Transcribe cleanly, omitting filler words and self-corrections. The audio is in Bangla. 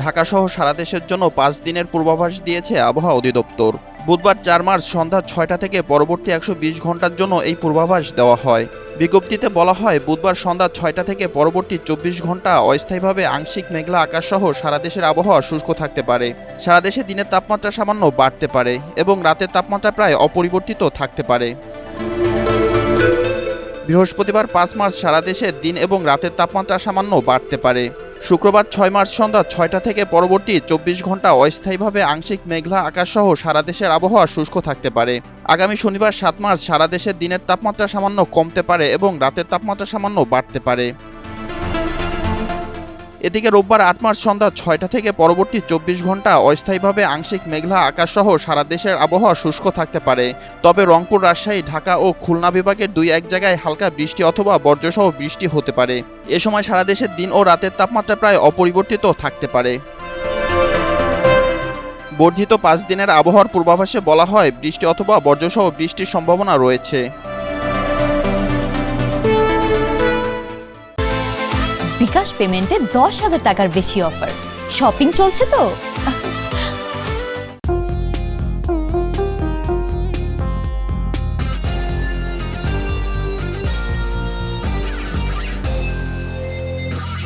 ঢাকাসহ সারা দেশের জন্য 5 দিনের পূর্বাভাস দিয়েছে আবহাওয়া অধিদপ্তর। বুধবার 4 মার্চ সন্ধ্যা 6টা থেকে পরবর্তী 120 ঘন্টার জন্য এই পূর্বাভাস দেওয়া হয়। বিজ্ঞপ্তিতে বলা হয়, বুধবার সন্ধ্যা 6টা থেকে পরবর্তী 24 ঘন্টা অস্থায়ীভাবে আংশিক মেঘলা আকাশসহ সারা দেশের আবহাওয়া শুষ্ক থাকতে পারে। সারা দেশে দিনের তাপমাত্রা সামান্য বাড়তে পারে এবং রাতের তাপমাত্রা প্রায় অপরিবর্তিত থাকতে পারে। বৃহস্পতিবার 5 মার্চ সারা দেশে দিন এবং রাতের তাপমাত্রা সামান্য বাড়তে পারে। শুক্রবার 6 মার্চ সন্ধ্যা 6টা থেকে পরবর্তী 24 ঘন্টা অস্থায়ীভাবে আংশিক মেঘলা আকাশসহ সারা দেশের আবহাওয়া শুষ্ক থাকতে পারে। আগামী শনিবার 7 মার্চ সারা দেশের দিনের তাপমাত্রা সামান্য কমতে পারে এবং রাতের তাপমাত্রা সামান্য বাড়তে পারে। এদিকে রোববার 8 মার্চ সন্ধ্যা 6টা থেকে পরবর্তী 24 ঘন্টা অস্থায়ীভাবে আংশিক মেঘলা আকাশসহ সারা দেশের আবহাওয়া শুষ্ক থাকতে পারে। তবে রংপুর, রাজশাহী, ঢাকা ও খুলনা বিভাগের 2-1 জায়গায় হালকা বৃষ্টি অথবা বজ্রসহ বৃষ্টি হতে পারে। এ সময় সারা দেশের দিন ও রাতের তাপমাত্রা প্রায় অপরিবর্তিত থাকতে পারে। বর্ধিত 5 দিনের আবহাওয়ার পূর্বাভাসে বলা হয়, বৃষ্টি অথবা বজ্রসহ বৃষ্টির সম্ভাবনা রয়েছে। বিকাশ পেমেন্টে 10,000 টাকার বেশি অফার। শপিং চলছে তো।